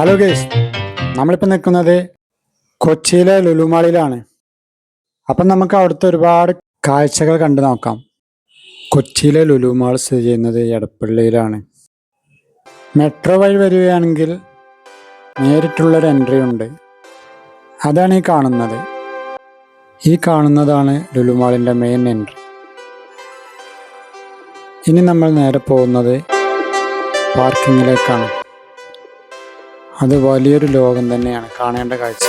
Hello guys, നമ്മളിപ്പോൾ നിൽക്കുന്നത് കൊച്ചിയിലെ ലുലുമാളിലാണ്. അപ്പം നമുക്ക് അവിടുത്തെ ഒരുപാട് കാഴ്ചകൾ കണ്ടു നോക്കാം. കൊച്ചിയിലെ ലുലുമാൾ സ്ഥിതി ചെയ്യുന്നത് എടപ്പള്ളിയിലാണ്. മെട്രോ വഴി വരികയാണെങ്കിൽ നേരിട്ടുള്ളൊരു എൻട്രി ഉണ്ട്. അതാണ് ഈ കാണുന്നത്. ഈ കാണുന്നതാണ് ലുലുമാളിൻ്റെ മെയിൻ എൻട്രി. ഇനി നമ്മൾ നേരെ പോകുന്നത് പാർക്കിങ്ങിലേക്കാണ്. അത് വലിയൊരു ലോകം തന്നെയാണ്, കാണേണ്ട കാഴ്ച.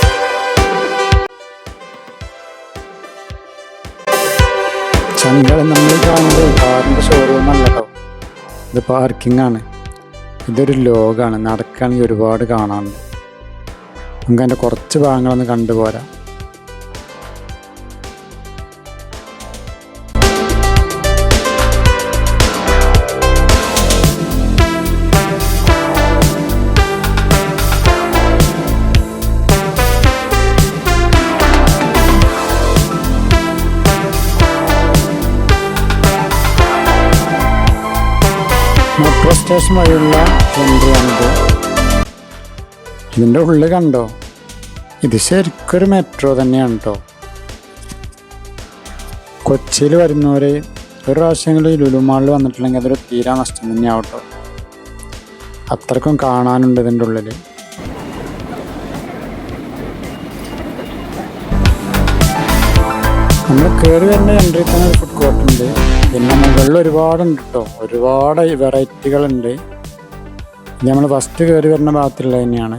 ചങ്കള നമ്മൾ കാണുന്നത് കാറിൻ്റെ ഷോറൂം അല്ല കേട്ടോ, ഇത് പാർക്കിംഗ് ആണ്. ഇതൊരു ലോകമാണ്, നടക്കുകയാണെങ്കിൽ ഒരുപാട് കാണാനുണ്ട്. നമുക്ക് അതിൻ്റെ കുറച്ച് ഭാഗങ്ങളൊന്ന് കണ്ടുപോരാം. മെട്രോ സ്റ്റേഷൻ വഴിയുള്ള എൻട്രിയാണിത്. ഇതിൻ്റെ ഉള്ളിൽ കണ്ടോ, ഇത് ശരിക്കൊരു മെട്രോ തന്നെയാണ് കേട്ടോ. കൊച്ചിയിൽ വരുന്നവർ ഒരു പ്രാവശ്യങ്ങളിൽ ലുലുമാളിൽ വന്നിട്ടില്ലെങ്കിൽ അതൊരു തീരാ നഷ്ടം തന്നെയാവും കേട്ടോ. അത്രക്കും കാണാനുണ്ട് ഇതിൻ്റെ ഉള്ളിൽ. നമ്മൾ കയറി വരുന്ന എൻട്രി തന്നെ ഒരു ഫുഡ് കോർട്ട് ഉണ്ട്. പിന്നെ മുകളിൽ ഒരുപാടുണ്ട് കേട്ടോ, ഒരുപാട് വെറൈറ്റികളുണ്ട്. ഇത് നമ്മൾ ഫസ്റ്റ് കയറി വരുന്ന ഭാഗത്തുള്ള തന്നെയാണ്.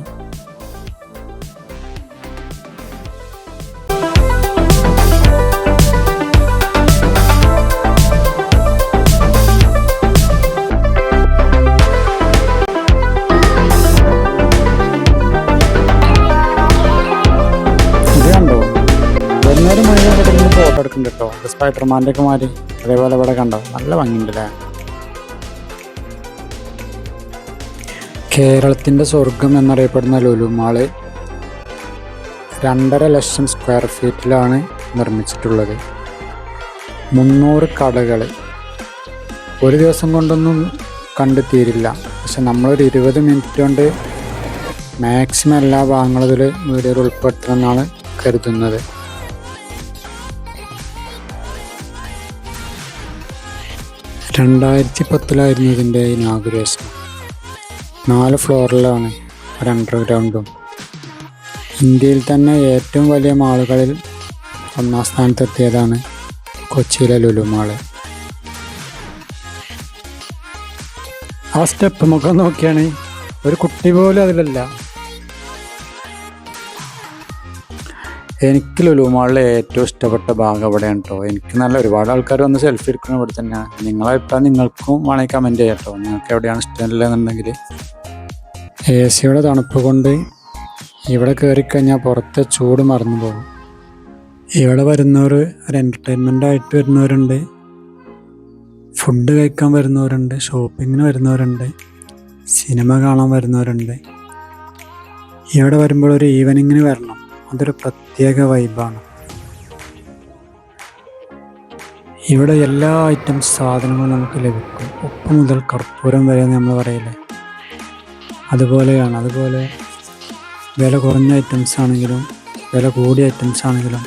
ഇത് കണ്ടോ, വരുന്നവരും മുഴുവൻ ഫോട്ടോ എടുക്കുന്നുണ്ട് കേട്ടോ. സ്പൈഡർമാൻ്റെ ഒക്കെ മാറി അതേപോലെ ഇവിടെ കണ്ടോ, നല്ല ഭംഗിയുണ്ടല്ലേ. കേരളത്തിൻ്റെ സ്വർഗം എന്നറിയപ്പെടുന്ന ലുലുമാള് 2.5 ലക്ഷം സ്ക്വയർ ഫീറ്റിലാണ് നിർമ്മിച്ചിട്ടുള്ളത്. 300 കടകൾ. ഒരു ദിവസം കൊണ്ടൊന്നും കണ്ടു തീരില്ല. പക്ഷെ നമ്മളൊരു 20 മിനിറ്റ് കൊണ്ട് മാക്സിമം എല്ലാ ഭാഗങ്ങളും ഇതിൽ വീഡിയോയിൽ ഉൾപ്പെടുത്തണമെന്നാണ് കരുതുന്നത്. 2010 ഇതിൻ്റെ ഇനാഗുറേഷൻ. 4 ഫ്ലോറിലാണ് ഒരു അണ്ടർഗ്രൗണ്ടും. ഇന്ത്യയിൽ തന്നെ ഏറ്റവും വലിയ മാളുകളിൽ 1ാം സ്ഥാനത്തെത്തിയതാണ് കൊച്ചിയിലെ ലുലുമാള്. ആ സ്റ്റെപ്പ് നമുക്ക് നോക്കിയാണ്, ഒരു കുട്ടി പോലും അതിലല്ല. എനിക്ക് ലുലുമാളിലെ ഏറ്റവും ഇഷ്ടപ്പെട്ട ഭാഗം ഇവിടെയാണ് കേട്ടോ. എനിക്ക് നല്ല ഒരുപാട് ആൾക്കാർ വന്ന് സെൽഫി എടുക്കണം ഇവിടെ തന്നെയാണ്. നിങ്ങളഭിപ്രായം നിങ്ങൾക്കും വേണമെങ്കിൽ കമൻറ്റ് ചെയ്യാം കേട്ടോ. നിങ്ങൾക്ക് എവിടെയാണ് ഇഷ്ടമില്ലെന്നുണ്ടെങ്കിൽ. AC-യുടെ തണുപ്പ് കൊണ്ട് ഇവിടെ കയറിക്കഴിഞ്ഞാൽ പുറത്തെ ചൂട് മറന്നു പോകും. ഇവിടെ വരുന്നവർ ഒരു എൻ്റർടൈൻമെൻ്റായിട്ട് വരുന്നവരുണ്ട്, ഫുഡ് കഴിക്കാൻ വരുന്നവരുണ്ട്, ഷോപ്പിങ്ങിന് വരുന്നവരുണ്ട്, സിനിമ കാണാൻ വരുന്നവരുണ്ട്. ഇവിടെ വരുമ്പോൾ ഒരു ഈവനിങ്ങിന് വരണം, അതൊരു പ്രത്യേക വൈബാണ്. ഇവിടെ എല്ലാ ഐറ്റംസ് സാധനങ്ങളും നമുക്ക് ലഭിക്കും. ഉപ്പ് മുതൽ കർപ്പൂരം വരെ നമ്മൾ പറയില്ലേ, അതുപോലെയാണ്. അതുപോലെ വില കുറഞ്ഞ ഐറ്റംസ് ആണെങ്കിലും വില കൂടിയ ഐറ്റംസ് ആണെങ്കിലും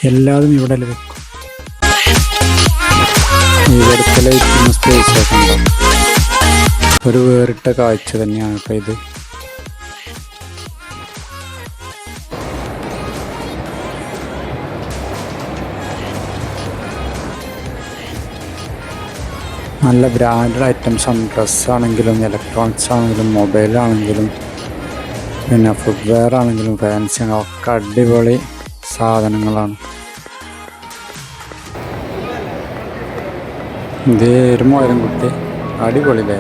എല്ലാതും ഇവിടെ ലഭിക്കും. ഇവിടുത്തെ ലൈറ്റിംഗ് സ്പേസൊക്കെ ഉണ്ടാവും. ഒരു വേറിട്ട കാഴ്ച തന്നെയാണ് കേട്ടോ ഇത്. നല്ല ബ്രാൻഡഡ് ഐറ്റംസ് ആണ്. ഡ്രസ്സാണെങ്കിലും ഇലക്ട്രോണിക്സ് ആണെങ്കിലും മൊബൈലാണെങ്കിലും പിന്നെ ഫുട്വെയർ ആണെങ്കിലും ഫാൻസി ഒക്കെ അടിപൊളി സാധനങ്ങളാണ്. ഇതേ ഒരു മോരം കുട്ടി, അടിപൊളിയല്ലേ.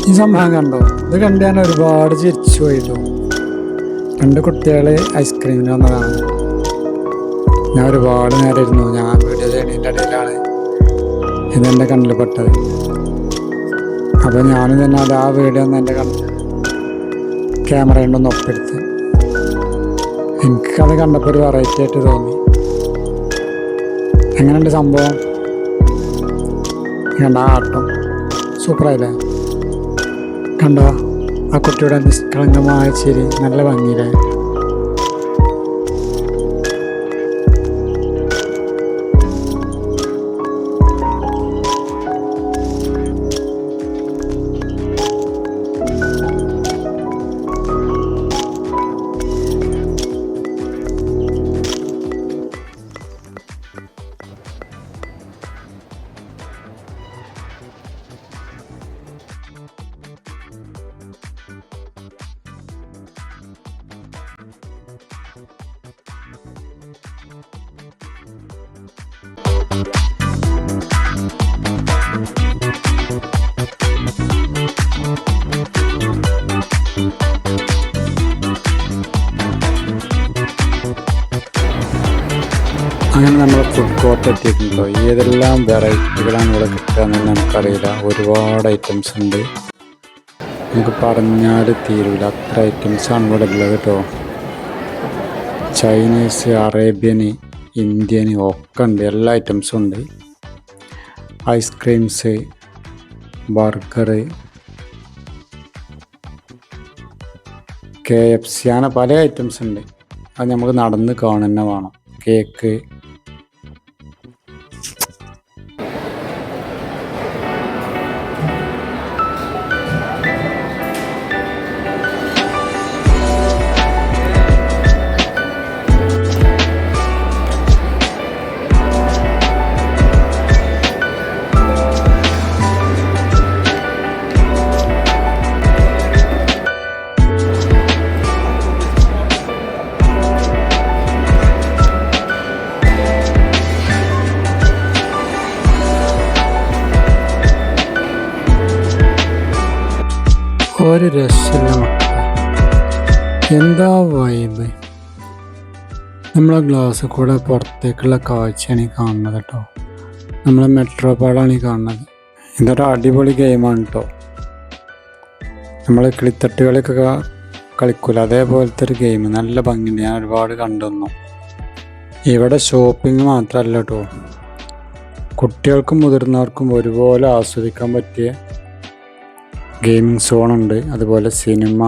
ഈ സംഭവം കണ്ടോ? ഇത് കണ്ട് ഞാൻ ഒരുപാട് ചിരിച്ചു പോയിട്ടോ. 2 കുട്ടികള് ഐസ്ക്രീമിന് വന്നതാണ്. ഞാൻ ഒരുപാട് നേരം ഇരുന്നു. ഞാൻ വീഡിയോ ചെയ്യണതിൻ്റെ ഇടയിലാണ് ഇതെൻ്റെ കണ്ണിൽ പെട്ടത്. അപ്പോൾ ഞാനും തന്നെ ആ വീഡിയോ ഒന്ന് എൻ്റെ ക്യാമറ കൊണ്ടൊന്ന് ഒപ്പെടുത്ത്. എനിക്കത് കണ്ടപ്പോൾ ഒരു വെറൈറ്റി ആയിട്ട് തോന്നി. എങ്ങനെയുണ്ട് സംഭവം? കണ്ട ആ ആട്ടം സൂപ്പറായില്ലേ? കണ്ടോ ആ കുട്ടിയുടെ നിഷ്കളങ്കമായ ചിരി? നല്ല ഭംഗിയില്ലേ? അങ്ങനെ നമ്മൾ ഫുഡ് കോർട്ട് എത്തിയിട്ടുണ്ടോ. ഏതെല്ലാം വെറൈറ്റികളാണ് ഇവിടെ കിട്ടുക എന്ന് നമുക്കറിയില്ല. ഒരുപാട് ഐറ്റംസ് ഉണ്ട്, നമുക്ക് പറഞ്ഞാൽ തീരില്ല. അത്ര ഐറ്റംസാണ് ഇവിടെ ഉള്ളത് കേട്ടോ. ചൈനീസ്, അറേബ്യന്, ഇന്ത്യന് ഒക്കെ ഉണ്ട്. എല്ലാ ഐറ്റംസും ഉണ്ട്. ഐസ്ക്രീംസ്, ബർഗർ, KFC അങ്ങനെ പല ഐറ്റംസ് ഉണ്ട്. അത് നമുക്ക് നടന്ന് കാണുന്ന വേണം. കേക്ക്, ഒരു രക്ഷയില്ല മക്കളെ. എന്താ വൈബ്! നമ്മളെ ഗ്ലാസ് കൂടെ പുറത്തേക്കുള്ള കാഴ്ചയാണ് ഈ കാണുന്നത് കേട്ടോ. നമ്മളെ മെട്രോ പാളാണ് ഈ കാണുന്നത്. ഇതൊരു അടിപൊളി ഗെയിമാണ് കേട്ടോ. നമ്മൾ കിളിത്തട്ടുകളൊക്കെ കളിക്കൂല, അതേപോലത്തെ ഒരു ഗെയിം. നല്ല ഭംഗിയുണ്ട്, ഞാൻ ഒരുപാട് കണ്ടുവന്നു. ഇവിടെ ഷോപ്പിംഗ് മാത്രമല്ല കേട്ടോ, കുട്ടികൾക്കും മുതിർന്നവർക്കും ഒരുപോലെ ആസ്വദിക്കാൻ പറ്റിയ ഗെയിമിംഗ് സോണുണ്ട്. അതുപോലെ സിനിമ,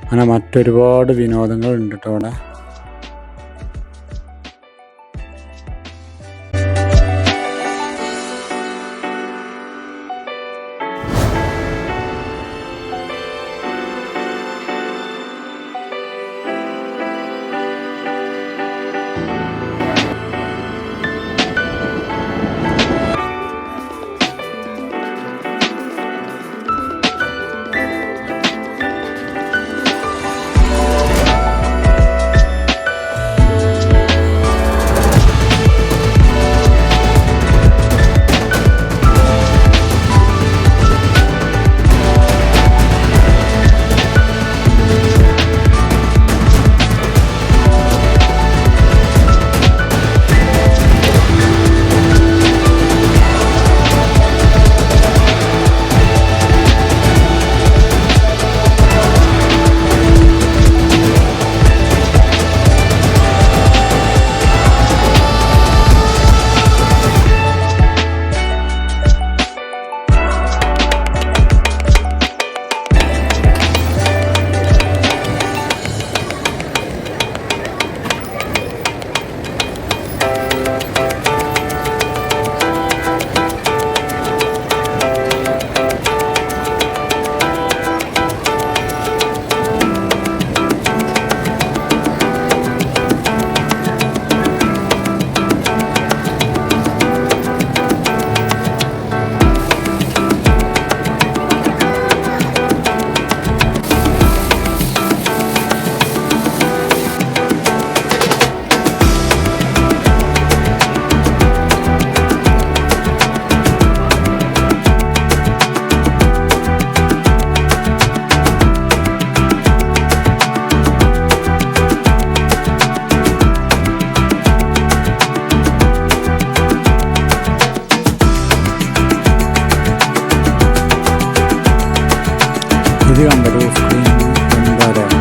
അങ്ങനെ മറ്റൊരുപാട് വിനോദങ്ങളുണ്ട് കേട്ടോ അവിടെ. ഇത് കണ്ട റൂഫ് ക്ലീൻ എന്താ പറയുക.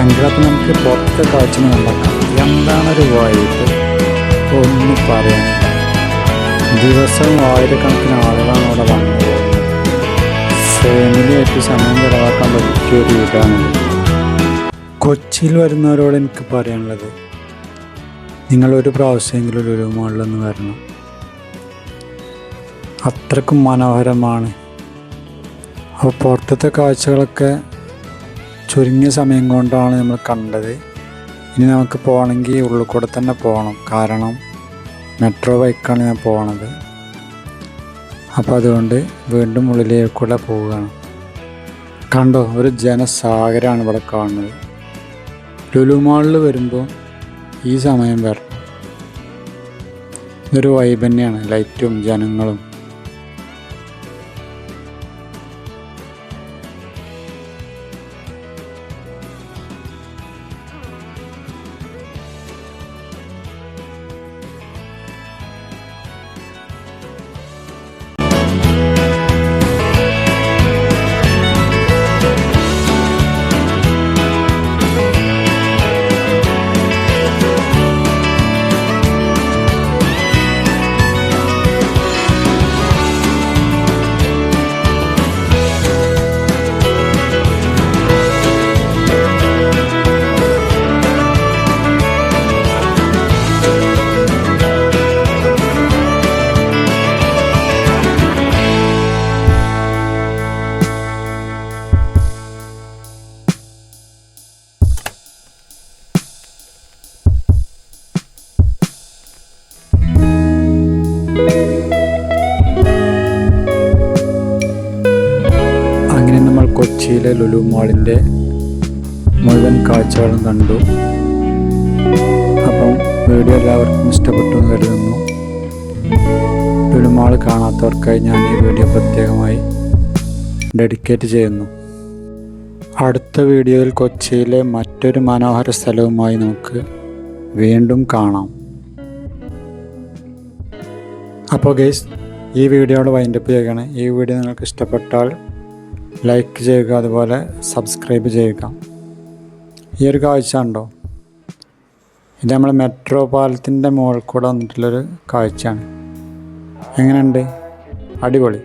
എങ്കിലപ്പോൾ നമുക്ക് പുറത്തെ കാഴ്ച കണ്ടാക്കാം. എന്താണൊരു വൈബ്, ഒന്നും പറയാനില്ല. ദിവസവും ആയിരക്കണക്കിന് ആളുകളാണ് അവിടെ വന്നു പോകുന്നത്. ഫാമിലിയായിട്ട് സമയം ചിലവാക്കാൻ പറ്റിയൊരു ഇതാണിത്. കൊച്ചിയിൽ വരുന്നവരോട് എനിക്ക് പറയാനുള്ളത്, നിങ്ങളൊരു പ്രാവശ്യമെങ്കിലും ലുലു മാളിലൊന്ന് വരണം. അത്രക്കും മനോഹരമാണ്. അപ്പോൾ പുറത്തത്തെ കാഴ്ചകളൊക്കെ ചുരുങ്ങിയ സമയം കൊണ്ടാണ് നമ്മൾ കണ്ടത്. ഇനി നമുക്ക് പോകണമെങ്കിൽ ഉള്ളിൽ കൂടെ തന്നെ പോകണം. കാരണം മെട്രോ ബൈക്കാണ് ഞാൻ പോകണത്. അപ്പോൾ അതുകൊണ്ട് വീണ്ടും ഉള്ളിലേക്കൂടെ പോവുകയാണ്. കണ്ടോ, ഒരു ജനസാഗരമാണ് ഇവിടെ കാണുന്നത്. ലുലു മാളിൽ വരുമ്പോൾ ഈ സമയം വരണം. ഇതൊരു വൈബ് തന്നെയാണ്, ലൈറ്റും ജനങ്ങളും. കൊച്ചിയിലെ ലുലു മാളിൻ്റെ മുഴുവൻ കാഴ്ചകളും കണ്ടു. അപ്പം വീഡിയോ എല്ലാവർക്കും ഇഷ്ടപ്പെട്ടു എന്ന് കരുതുന്നു. ലുലു മാൾ കാണാത്തവർക്കായി ഞാൻ ഈ വീഡിയോ പ്രത്യേകമായി ഡെഡിക്കേറ്റ് ചെയ്യുന്നു. അടുത്ത വീഡിയോയിൽ കൊച്ചിയിലെ മറ്റൊരു മനോഹര സ്ഥലവുമായി നമുക്ക് വീണ്ടും കാണാം. അപ്പോൾ ഗൈസ്, ഈ വീഡിയോയുടെ വൈൻഡപ്പ് ചെയ്യുകയാണ്. ഈ വീഡിയോ നിങ്ങൾക്ക് ഇഷ്ടപ്പെട്ടാൽ ലൈക്ക് ചെയ്യുക, അതുപോലെ സബ്സ്ക്രൈബ് ചെയ്യുക. ഈ ഒരു കാഴ്ച ഉണ്ടോ, ഇത് നമ്മൾ മെട്രോ പാലത്തിൻ്റെ മുകളിൽ കൂടെ വന്നിട്ടുള്ളൊരു കാഴ്ചയാണ്. എങ്ങനെയുണ്ട്? അടിപൊളി.